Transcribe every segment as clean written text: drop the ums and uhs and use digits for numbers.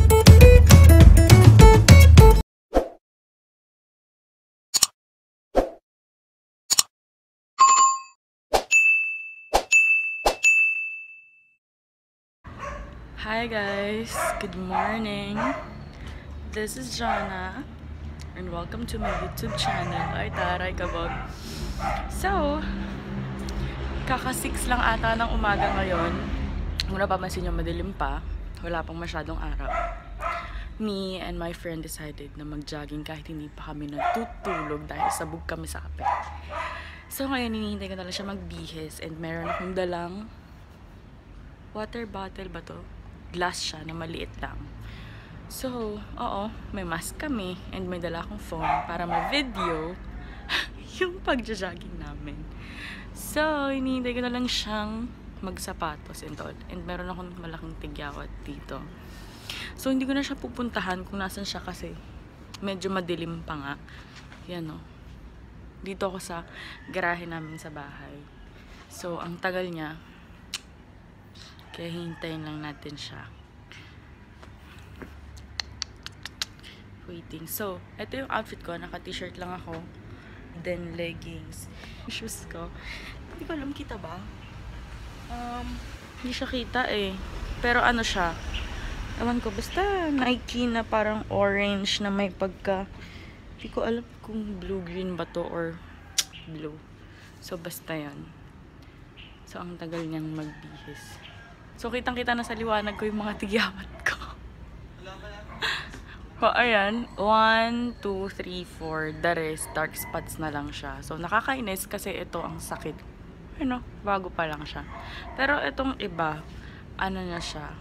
Hi guys, good morning. This is Jonna and welcome to my YouTube channel. Ay taray kabog. So, kaka-6 lang ata ng umaga ngayon. Kung napapansin nyo, madilim pa. Wala pang masyadong araw. Me and my friend decided na mag-jogging kahit hindi pa kami natutulog dahil sabog kami sa kape. So ngayon, hinihintay ko na lang siya magbihis and meron akong dalang water bottle ba to? Glass siya na maliit lang. So, oo, may mask kami and may dala akong phone para ma-video yung pag-jogging namin. So, hinihintay ko na lang siyang magsapatos and all. And meron akong malaking tigyawat dito. So, hindi ko na siya pupuntahan kung nasan siya kasi medyo madilim pa nga. Yan o. Dito ako sa garahe namin sa bahay. So, ang tagal niya. Kaya hintayin lang natin siya. Waiting. So, ito yung outfit ko. Naka-t-shirt lang ako. Then, leggings. Shoes ko. Hindi ko alam, kita ba? Hindi siya kita eh. Pero ano siya? Ewan ko, basta Nike na parang orange na may pagka... Hindi ko alam kung blue-green ba to or blue. So, basta yan. So, ang tagal niyang magbihis. So, kitang-kita na sa liwanag ko yung mga tigyawat ko. So, ayan. 1, 2, 3, 4. The rest, dark spots na lang siya. So, nakakainis kasi ito ang sakit. Ano, bago pa lang siya. Pero itong iba, ano na siya,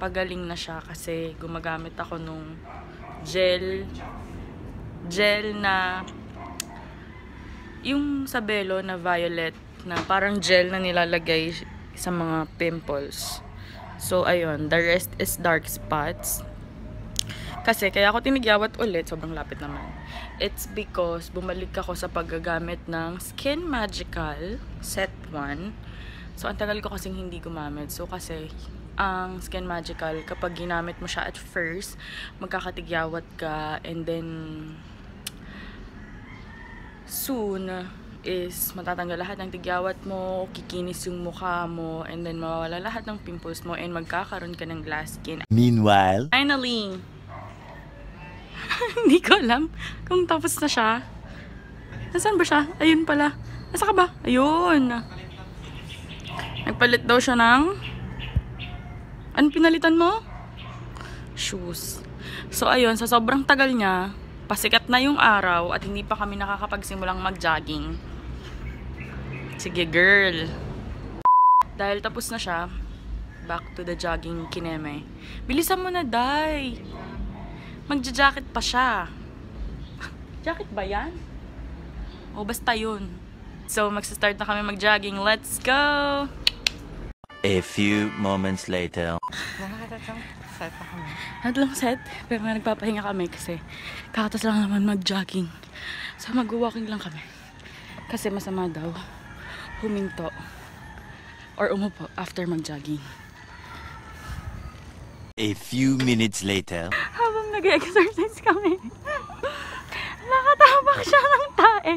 pagaling na siya kasi gumagamit ako nung gel na, yung Sabelo na violet, na parang gel na nilalagay sa mga pimples. So, ayun. The rest is dark spots. Kasi, kaya ako tinigyawat ulit. Sobrang lapit naman. It's because bumalik ako sa paggagamit ng Skin Magical Set 1. So, ang tagal ko kasing hindi gumamit. So, kasi, ang Skin Magical, kapag ginamit mo siya at first, magkakatigyawat ka. And then, soon, is matatanggal lahat ng tigyawat mo, kikinis yung mukha mo, and then mawawala lahat ng pimples mo, and magkakaroon ka ng glass skin. Meanwhile, Finally, hindi ko alam kung tapos na siya. Nasaan ba siya? Ayun pala. Nasa ka ba? Ayun. Nagpalit daw siya ng... Ano pinalitan mo? Shoes. So ayun, sa sobrang tagal niya, pasikat na yung araw at hindi pa kami nakakapagsimulang mag-jogging. Sige girl. Dahil tapos na siya, back to the jogging kineme. Bilisan mo na, Day. Magja-jacket pa siya. Jacket ba yan? O basta yun. So magsa-start na kami mag-jogging. Let's go! a few moments later. Hadlang set, pero nagpapahinga kami kasi kakatas lang naman mag-jogging. So mag-walking lang kami. Kasi masama daw huminto or umupo after mag-jogging. A few minutes later. Habang nag-exercise kami, nakatabak siya ng tae.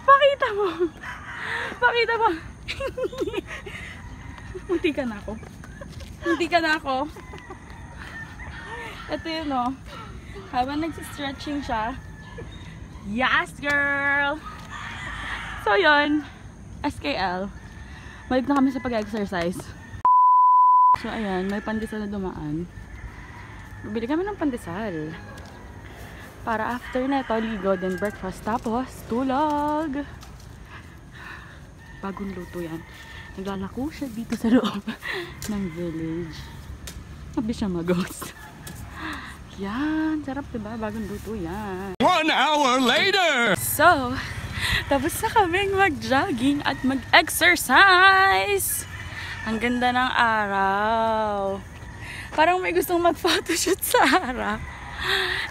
Pakita mo. Pakita mo. Munti ka na ako. Munti ka na ako. Ito yun o. Habang nagsistretching siya. Yes, girl! So yun. SKL. Balik na kami sa pag-exercise. So ayan, may pandesal na dumaan. Bibili kami ng pandesal. Para after neto, ligo, then breakfast. Tapos, tulog. Bagong luto yan. Naglalako siya dito sa loob ng village. Mabi siya mag-ghost. Yan, sarap diba? Bagong luto yan. 1 hour later! So, tapos na kaming mag-jogging at mag-exercise. Ang ganda ng araw. Parang may gustong mag-photoshoot sa harap.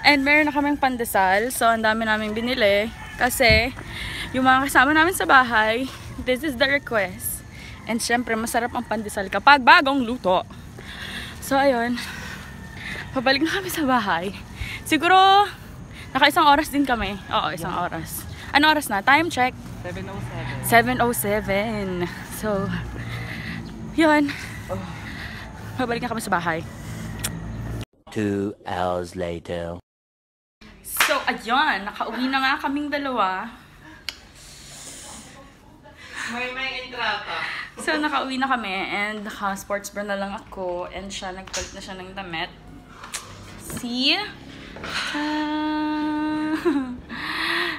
And meron na kaming pandesal. So, ang dami namin binili. Kasi, yung mga kasama namin sa bahay, this is the request. And syempre, masarap ang pandesal kapag bagong luto. So, ayun. Pabalik na kami sa bahay. Siguro, naka-isang oras din kami. Oo, isang oras. Ano oras na? Time check. 7:07. So, yun. Pabalik na kami sa bahay. 2 hours later. So, ayun. Nakauwi na nga kaming dalawa. May entrata. So, nakauwi na kami and naka-sports bra na lang ako and siya, nagpalit na siya ng damit. See?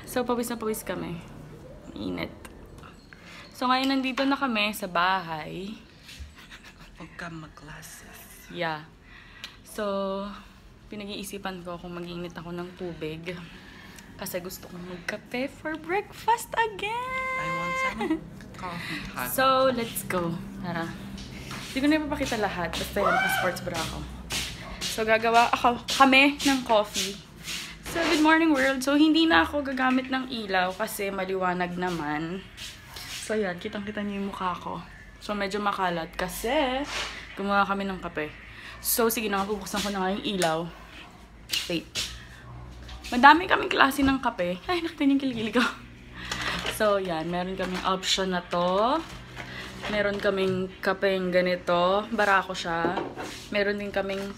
So, pawis na pawis kami. Init. So, ngayon nandito na kami sa bahay. Huwag ka mag-glasses. Yeah. So, pinag-iisipan ko kung mag-iinit ako ng tubig. Kasi gusto kong magkape for breakfast again! I want some coffee hot. So, let's go. Tara. Hindi ko na ipapakita lahat. Basta yan, sports bra ako. So, gagawa kami ng coffee. So, good morning world. So, hindi na ako gagamit ng ilaw kasi maliwanag naman. So, yan. Kitang-kita niyo yung mukha ko. So, medyo makalat kasi gumawa kami ng kape. So, sige na, mapupuksan ko na nga yung ilaw. Wait. Madami kaming klase ng kape. Ay, nakita niyo yung kilikili ko. So, yan. Meron kaming option na to. Meron kaming kapeng ganito. Barako siya. Meron din kaming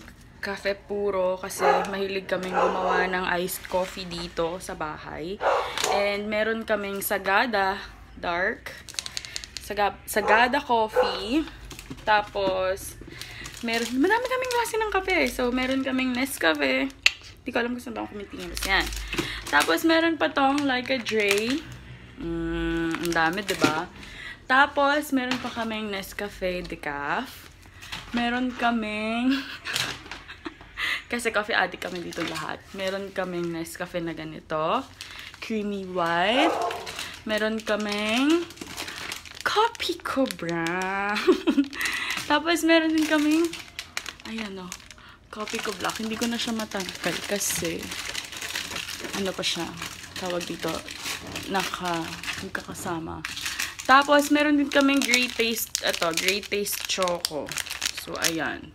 cafe puro kasi mahilig kaming gumawa ng iced coffee dito sa bahay. And meron kaming Sagada dark. Sagada coffee. Tapos, madami kaming klase ng kape. So, meron kaming Nescafe. Hindi ko alam kung saan ba ako kumitingin. Basta yan. Tapos, meron pa tong Like a Dre. Ang dami, diba? Tapos, meron pa kaming Nescafe Decaf. Meron kaming... Kasi coffee addict kami dito lahat. Meron kaming Nescafe na ganito. Creamy white. Meron kaming Coffee Cobra. Tapos, meron din kaming ayan o. Coffee Co Black. Hindi ko na siya matangkal kasi ano pa siya. Tawag dito. Nagkakasama. Tapos, meron din kaming Great Taste Choco. So, ayan.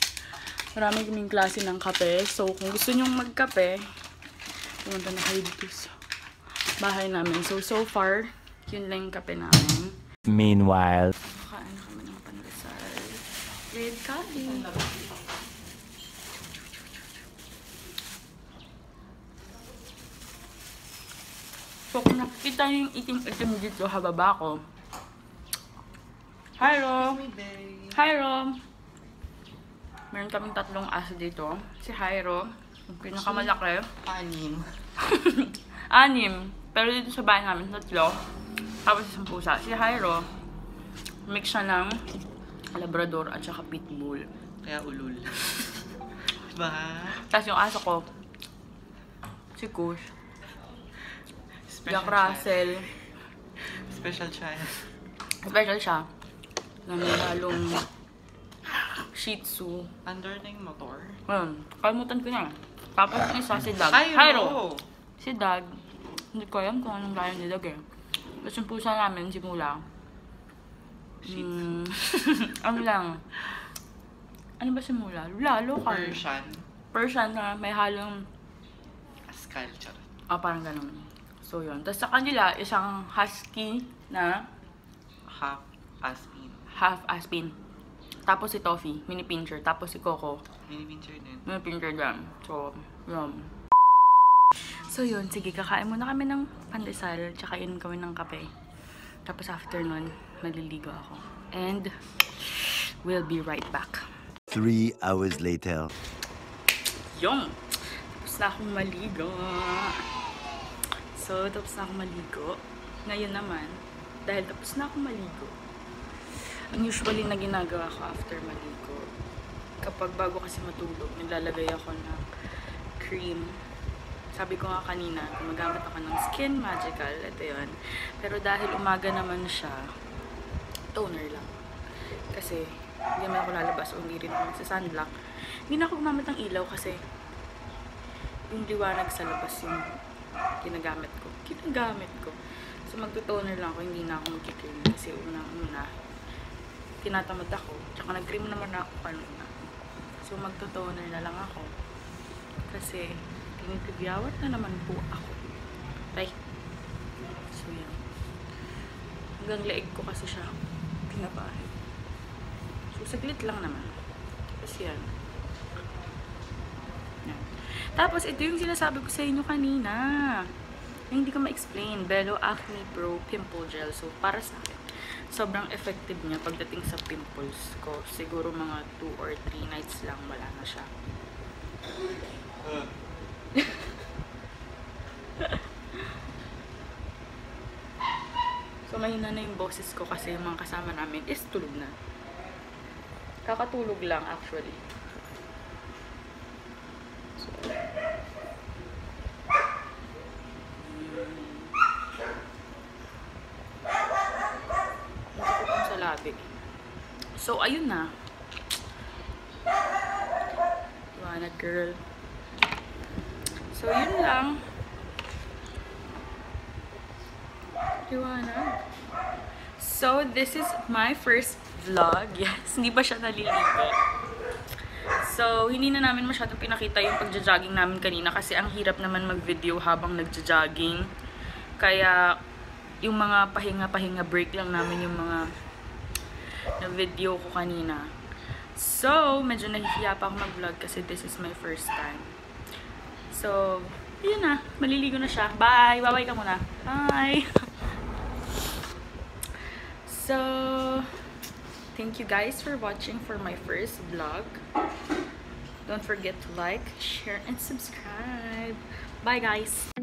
Marami kaming klase ng kape. So, kung gusto nyong magkape, pumunta na kayo dito sa bahay namin. So far, yun lang yung kape namin. Meanwhile, Kain na kami ng pandesal. Red coffee. So, kung nakikita nyo yung itim-itim dito, hababa ko. Hi, Ro! Hi, Ro! Meron kaming tatlong aso dito. Si Hyro, yung pinakamalaki. 6. 6. Pero dito sa bahay namin, 3. Tapos isang pusa. Si Hyro, mix siya ng Labrador at saka Pitbull. Kaya ulul. Diba? Tapos yung aso ko, si Kush, Jack Russell. Special child. Special siya. Na may halong Shih Tzu. Under na yung motor. Kalimutan ko na. Tapos yung isa, si Doug. Ay, Hyro! Si Doug. Hindi ko alam kung anong gaya ni Doug eh. Tapos yung pusa namin, si Mula. Ano lang. Ano ba si Mula? Lalo ka. Persian na may halong Ascal, charot. parang ganun. So yun. Tapos sa kanila, isang husky na Half Aspin. half Aspin. Tapos si Toffee, mini pincher. Tapos si Coco, Mini pincher din. mini pincher din. So, yun. So yun, sige, kakain muna kami ng pandesal, tsaka inom kami ng kape. Tapos after nun, maliligo ako. And, we'll be right back. 3 hours later. Yung! Tapos na akong maligo. So, tapos na akong maligo. Ngayon naman, dahil tapos na akong maligo, ang usually na ginagawa ko after maligo, kapag bago kasi matulog, nilalagay ako ng cream. Sabi ko nga kanina, gumagamit ako ng Skin Magical. Ito yun. Pero dahil umaga naman siya, toner lang. Kasi, hindi naman ako lalabas o hindi rin ako sa sunblock. Hindi na ako gumamit ng ilaw kasi yung liwanag sa labas yung ginagamit ko. So, magto-toner lang ako. Hindi na ako mag-cream. Kasi unang-una, tinatamad ako. Tsaka nag-cream naman ako kanina. So, magto-toner na lang ako. kasi tinitibyawat na naman po ako. Bye. So, yan. Hanggang leeg ko kasi siya pinabahay. So, saglit lang naman. Tapos yan. Yan. Tapos, ito yung sinasabi ko sa inyo kanina. Yung hindi ko ma-explain. Bello Acne Pro Pimple Gel. So, para sa akin, sobrang effective niya pagdating sa pimples ko. Siguro mga 2 or 3 nights lang, wala na siya. So, mahina na yung boses ko kasi yung mga kasama namin is tulog na. Kakatulog lang, actually. So, sa labi. So, ayun na. Liwanag, girl. So, yun lang. Liwanag. So, this is my first vlog. Yes, hindi pa siya naliligo. So, hindi na namin masyadong pinakita yung pagja-jogging namin kanina kasi ang hirap naman mag-video habang nagja-jogging. Kaya, yung mga pahinga-pahinga break lang namin yung mga na-video ko kanina. So, medyo nahihiya pa ako mag-vlog kasi this is my first time. So, yun na. Maliligo na siya. Bye! Bye-bye ka muna. Bye! So, thank you guys for watching for my first vlog. Don't forget to like, share, and subscribe. Bye, guys!